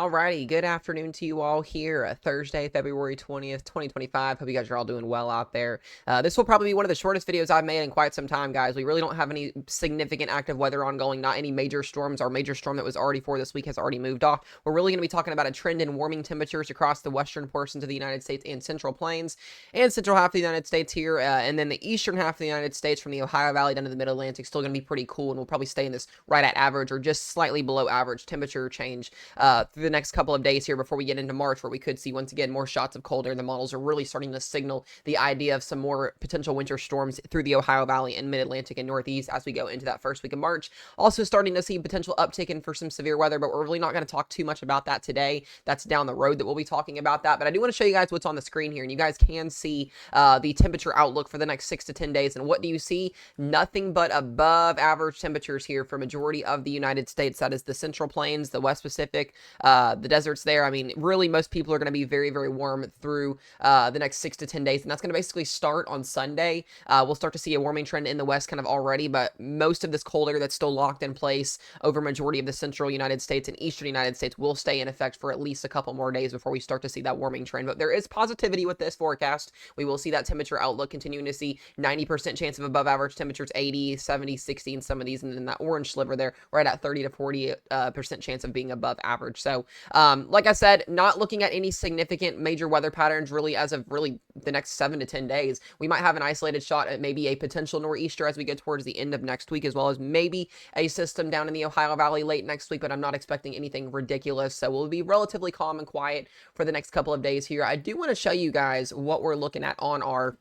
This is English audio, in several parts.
Alrighty, good afternoon to you all here. Thursday, February 20th, 2025. Hope you guys are all doing well out there. This will probably be one of the shortest videos I've made in quite some time, guys. We really don't have any significant active weather ongoing, not any major storms. Our major storm that was already for this week has already moved off. We're really going to be talking about a trend in warming temperatures across the western portions of the United States and central plains and central half of the United States here. And then the eastern half of the United States from the Ohio Valley down to the mid-Atlantic still going to be pretty cool, and we'll probably stay in this right at average or just slightly below average temperature change through the next couple of days here before we get into March, where we could see once again more shots of cold air. The models are really starting to signal the idea of some more potential winter storms through the Ohio Valley and mid-Atlantic and Northeast as we go into that first week of March. Also starting to see potential uptick in for some severe weather, but we're really not going to talk too much about that today. That's down the road that we'll be talking about that. But I do want to show you guys what's on the screen here, and you guys can see the temperature outlook for the next 6 to 10 days. And what do you see? Nothing but above average temperatures here for majority of the United States. That is the Central Plains, the West Pacific, the deserts there. I mean, really, most people are going to be very, very warm through the next 6 to 10 days. And that's going to basically start on Sunday. We'll start to see a warming trend in the West kind of already, but most of this cold air that's still locked in place over majority of the central United States and eastern United States will stay in effect for at least a couple more days before we start to see that warming trend. But there is positivity with this forecast. We will see that temperature outlook continuing to see 90% chance of above average temperatures, 80, 70, 60 in some of these. And then that orange sliver there, right at 30 to 40% chance of being above average. So, like I said, not looking at any significant major weather patterns really as of really the next 7 to 10 days. We might have an isolated shot at maybe a potential nor'easter as we get towards the end of next week, as well as maybe a system down in the Ohio Valley late next week, but I'm not expecting anything ridiculous. So we'll be relatively calm and quiet for the next couple of days here. I do want to show you guys what we're looking at on our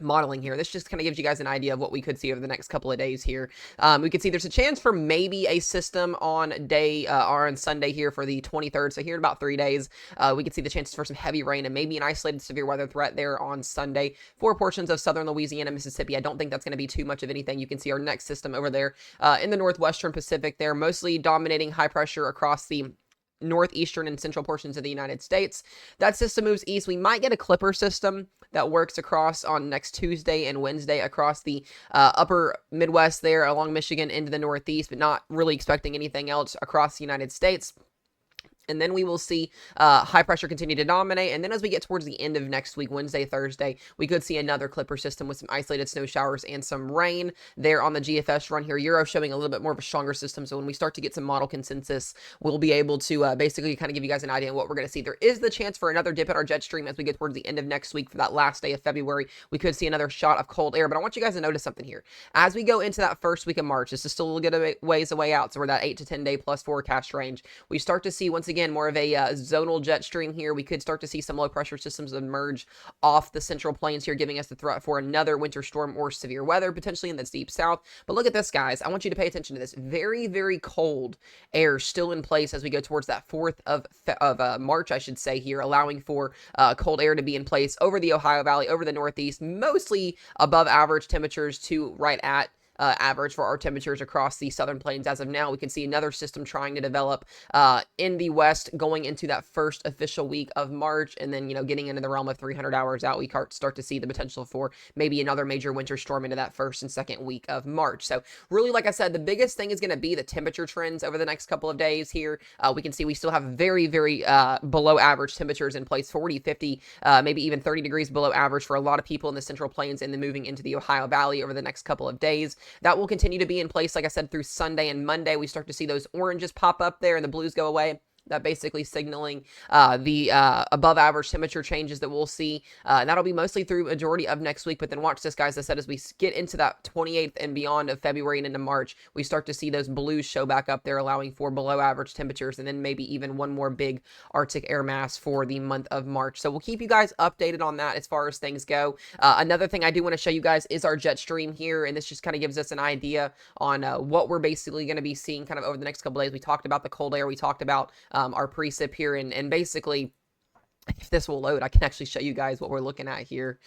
modeling here. This just kind of gives you guys an idea of what we could see over the next couple of days here. We could see there's a chance for maybe a system on day or on Sunday here for the 23rd. So here in about 3 days, we could see the chances for some heavy rain and maybe an isolated severe weather threat there on Sunday for portions of southern Louisiana, Mississippi. I don't think that's going to be too much of anything. You can see our next system over there in the northwestern Pacific there, mostly dominating high pressure across the northeastern and central portions of the United States. That system moves east. We might get a clipper system that works across on next Tuesday and Wednesday across the upper Midwest there along Michigan into the Northeast, but not really expecting anything else across the United States. And then we will see high pressure continue to dominate. And then as we get towards the end of next week, Wednesday, Thursday, we could see another clipper system with some isolated snow showers and some rain there on the GFS run here. Euro showing a little bit more of a stronger system. So when we start to get some model consensus, we'll be able to basically kind of give you guys an idea of what we're going to see. There is the chance for another dip in our jet stream as we get towards the end of next week for that last day of February. We could see another shot of cold air. But I want you guys to notice something here. As we go into that first week of March, this is still a little bit of ways away out. So we're that 8 to 10 day plus forecast range. We start to see once again more of a zonal jet stream here. We could start to see some low pressure systems emerge off the central plains here, giving us the threat for another winter storm or severe weather potentially in the deep south. But look at this, guys. I want you to pay attention to this. Very, very cold air still in place as we go towards that 4th of March, I should say here, allowing for cold air to be in place over the Ohio Valley, over the Northeast, mostly above average temperatures to right at average for our temperatures across the southern plains. As of now, we can see another system trying to develop in the west going into that first official week of March, and then, getting into the realm of 300 hours out, we start to see the potential for maybe another major winter storm into that first and second week of March. So really, like I said, the biggest thing is going to be the temperature trends over the next couple of days here. We can see we still have very, very below average temperatures in place, 40, 50, maybe even 30 degrees below average for a lot of people in the central plains, and then moving into the Ohio Valley over the next couple of days. That will continue to be in place, like I said, through Sunday and Monday. We start to see those oranges pop up there and the blues go away. That basically signaling the above average temperature changes that we'll see. And that'll be mostly through majority of next week. But then watch this, guys. I said, as we get into that 28th and beyond of February and into March, we start to see those blues show back up there, allowing for below average temperatures, and then maybe even one more big Arctic air mass for the month of March. So we'll keep you guys updated on that as far as things go. Another thing I do want to show you guys is our jet stream here. And this just kind of gives us an idea on what we're basically going to be seeing kind of over the next couple of days. We talked about the cold air. We talked about our precip here, and basically, if this will load, I can actually show you guys what we're looking at here.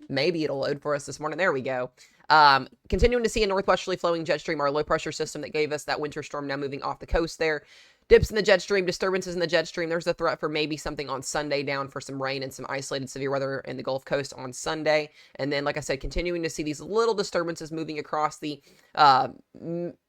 Maybe it'll load for us this morning. There we go. Continuing to see a northwesterly flowing jet stream, our low pressure system that gave us that winter storm now moving off the coast there. Dips in the jet stream, disturbances in the jet stream. There's a threat for maybe something on Sunday down for some rain and some isolated severe weather in the Gulf Coast on Sunday. And then, like I said, continuing to see these little disturbances moving across the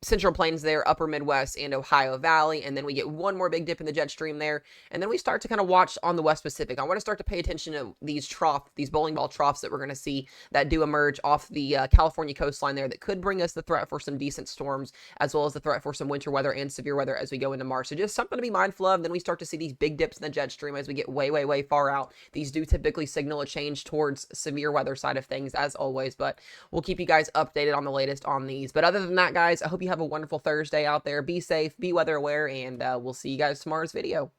Central Plains there, upper Midwest and Ohio Valley. And then we get one more big dip in the jet stream there. And then we start to kind of watch on the West Pacific. I want to start to pay attention to these bowling ball troughs that we're going to see that do emerge off the California coastline there that could bring us the threat for some decent storms, as well as the threat for some winter weather and severe weather as we go into March. So just something to be mindful of. Then we start to see these big dips in the jet stream as we get way, way, way far out. These do typically signal a change towards severe weather side of things, as always, but we'll keep you guys updated on the latest on these. But other than that, guys, I hope you have a wonderful Thursday out there. Be safe, be weather aware, and we'll see you guys tomorrow's video.